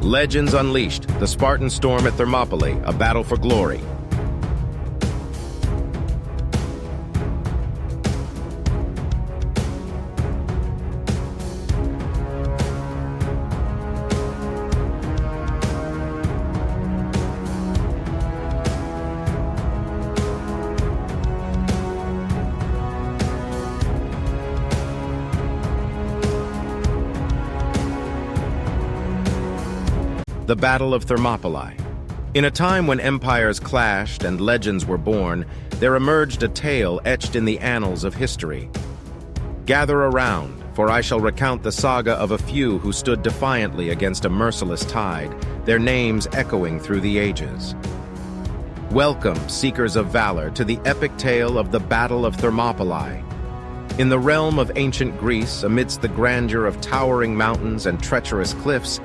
Legends Unleashed, the Spartan Storm at Thermopylae, a battle for glory. The Battle of Thermopylae. In a time when empires clashed and legends were born, there emerged a tale etched in the annals of history. Gather around, for I shall recount the saga of a few who stood defiantly against a merciless tide, their names echoing through the ages. Welcome, seekers of valor, to the epic tale of the Battle of Thermopylae. In the realm of ancient Greece, amidst the grandeur of towering mountains and treacherous cliffs,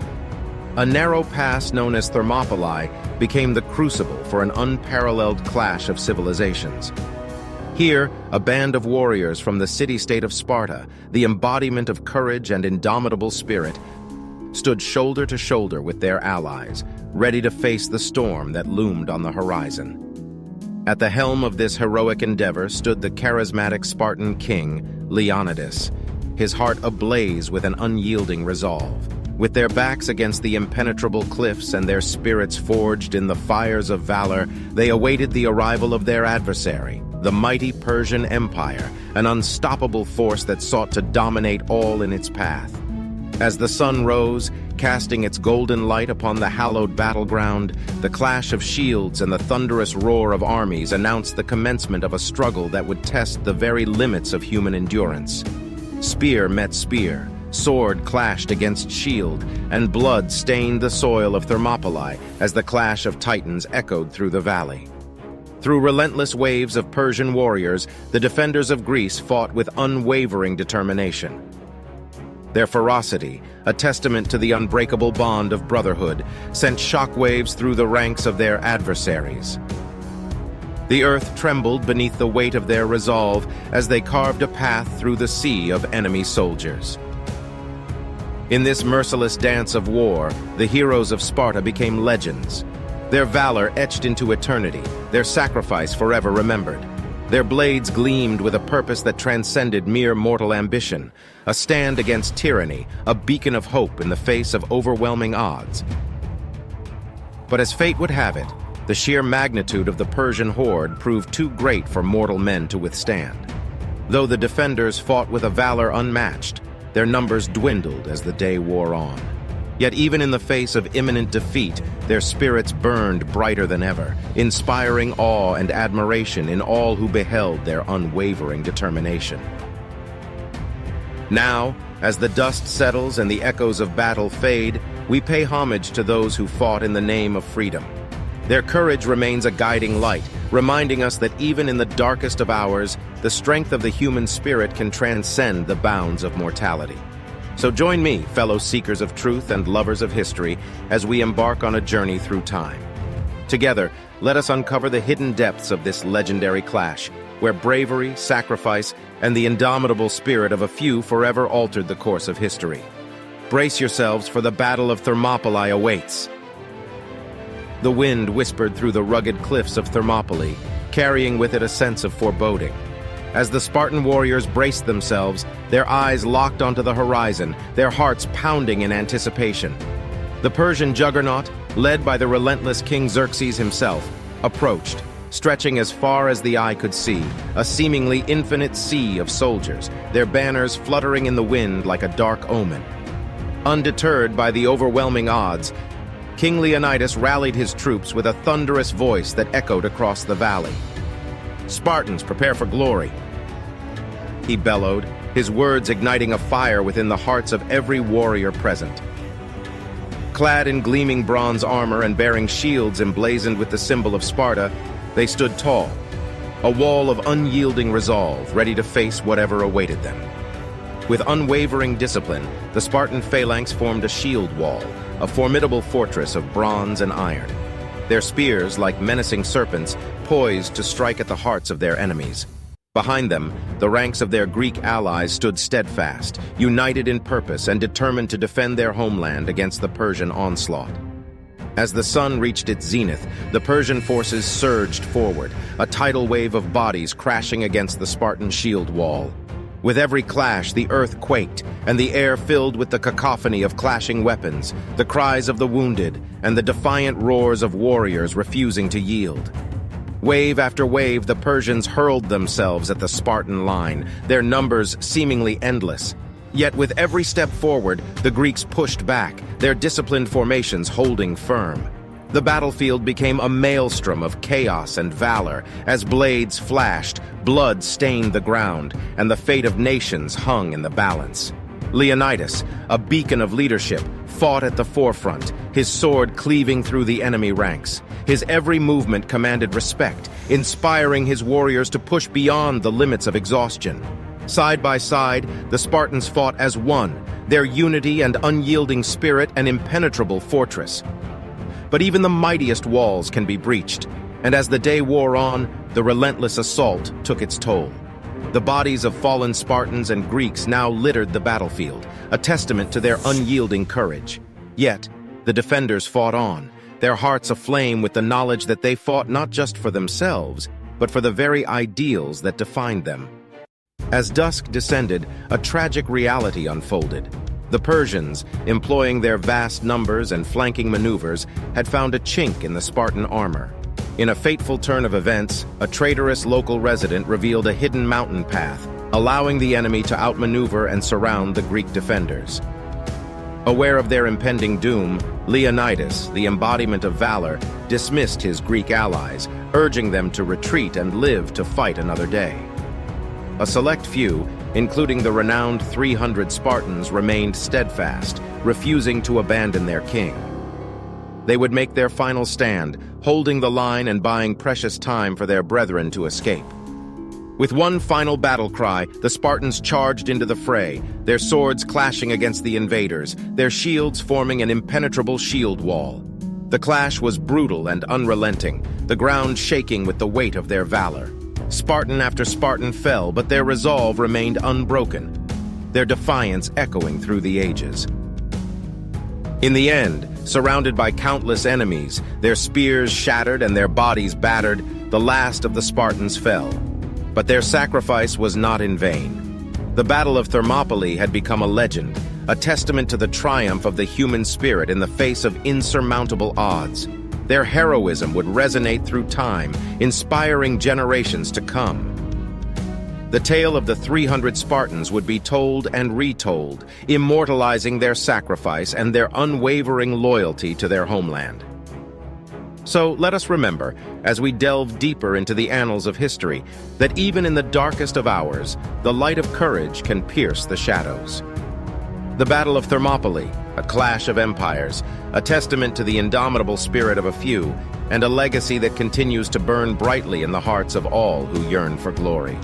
a narrow pass known as Thermopylae became the crucible for an unparalleled clash of civilizations. Here, a band of warriors from the city-state of Sparta, the embodiment of courage and indomitable spirit, stood shoulder to shoulder with their allies, ready to face the storm that loomed on the horizon. At the helm of this heroic endeavor stood the charismatic Spartan king, Leonidas, his heart ablaze with an unyielding resolve. With their backs against the impenetrable cliffs and their spirits forged in the fires of valor, they awaited the arrival of their adversary, the mighty Persian Empire, an unstoppable force that sought to dominate all in its path. As the sun rose, casting its golden light upon the hallowed battleground, the clash of shields and the thunderous roar of armies announced the commencement of a struggle that would test the very limits of human endurance. Spear met spear, sword clashed against shield, and blood stained the soil of Thermopylae as the clash of titans echoed through the valley. Through relentless waves of Persian warriors, the defenders of Greece fought with unwavering determination. Their ferocity, a testament to the unbreakable bond of brotherhood, sent shockwaves through the ranks of their adversaries. The earth trembled beneath the weight of their resolve as they carved a path through the sea of enemy soldiers. In this merciless dance of war, the heroes of Sparta became legends. Their valor etched into eternity, their sacrifice forever remembered. Their blades gleamed with a purpose that transcended mere mortal ambition, a stand against tyranny, a beacon of hope in the face of overwhelming odds. But as fate would have it, the sheer magnitude of the Persian horde proved too great for mortal men to withstand. Though the defenders fought with a valor unmatched, their numbers dwindled as the day wore on. Yet even in the face of imminent defeat, their spirits burned brighter than ever, inspiring awe and admiration in all who beheld their unwavering determination. Now, as the dust settles and the echoes of battle fade, we pay homage to those who fought in the name of freedom. Their courage remains a guiding light, reminding us that even in the darkest of hours, the strength of the human spirit can transcend the bounds of mortality. So join me, fellow seekers of truth and lovers of history, as we embark on a journey through time. Together, let us uncover the hidden depths of this legendary clash, where bravery, sacrifice, and the indomitable spirit of a few forever altered the course of history. Brace yourselves, for the Battle of Thermopylae awaits. The wind whispered through the rugged cliffs of Thermopylae, carrying with it a sense of foreboding. As the Spartan warriors braced themselves, their eyes locked onto the horizon, their hearts pounding in anticipation. The Persian juggernaut, led by the relentless King Xerxes himself, approached, stretching as far as the eye could see, a seemingly infinite sea of soldiers, their banners fluttering in the wind like a dark omen. Undeterred by the overwhelming odds, King Leonidas rallied his troops with a thunderous voice that echoed across the valley. "Spartans, prepare for glory," he bellowed, his words igniting a fire within the hearts of every warrior present. Clad in gleaming bronze armor and bearing shields emblazoned with the symbol of Sparta, they stood tall, a wall of unyielding resolve, ready to face whatever awaited them. With unwavering discipline, the Spartan phalanx formed a shield wall, a formidable fortress of bronze and iron. Their spears, like menacing serpents, poised to strike at the hearts of their enemies. Behind them, the ranks of their Greek allies stood steadfast, united in purpose and determined to defend their homeland against the Persian onslaught. As the sun reached its zenith, the Persian forces surged forward, a tidal wave of bodies crashing against the Spartan shield wall. With every clash, the earth quaked, and the air filled with the cacophony of clashing weapons, the cries of the wounded, and the defiant roars of warriors refusing to yield. Wave after wave, the Persians hurled themselves at the Spartan line, their numbers seemingly endless. Yet with every step forward, the Greeks pushed back, their disciplined formations holding firm. The battlefield became a maelstrom of chaos and valor as blades flashed, blood stained the ground, and the fate of nations hung in the balance. Leonidas, a beacon of leadership, fought at the forefront, his sword cleaving through the enemy ranks. His every movement commanded respect, inspiring his warriors to push beyond the limits of exhaustion. Side by side, the Spartans fought as one, their unity and unyielding spirit an impenetrable fortress. But even the mightiest walls can be breached, and as the day wore on, the relentless assault took its toll. The bodies of fallen Spartans and Greeks now littered the battlefield, a testament to their unyielding courage. Yet, the defenders fought on, their hearts aflame with the knowledge that they fought not just for themselves, but for the very ideals that defined them. As dusk descended, a tragic reality unfolded. The Persians, employing their vast numbers and flanking maneuvers, had found a chink in the Spartan armor. In a fateful turn of events, a traitorous local resident revealed a hidden mountain path, allowing the enemy to outmaneuver and surround the Greek defenders. Aware of their impending doom, Leonidas, the embodiment of valor, dismissed his Greek allies, urging them to retreat and live to fight another day. A select few, including the renowned 300 Spartans, remained steadfast, refusing to abandon their king. They would make their final stand, holding the line and buying precious time for their brethren to escape. With one final battle cry, the Spartans charged into the fray, their swords clashing against the invaders, their shields forming an impenetrable shield wall. The clash was brutal and unrelenting, the ground shaking with the weight of their valor. Spartan after Spartan fell, but their resolve remained unbroken, their defiance echoing through the ages. In the end, surrounded by countless enemies, their spears shattered and their bodies battered, the last of the Spartans fell. But their sacrifice was not in vain. The Battle of Thermopylae had become a legend, a testament to the triumph of the human spirit in the face of insurmountable odds. Their heroism would resonate through time, inspiring generations to come. The tale of the 300 Spartans would be told and retold, immortalizing their sacrifice and their unwavering loyalty to their homeland. So let us remember, as we delve deeper into the annals of history, that even in the darkest of hours, the light of courage can pierce the shadows. The Battle of Thermopylae, a clash of empires, a testament to the indomitable spirit of a few, and a legacy that continues to burn brightly in the hearts of all who yearn for glory.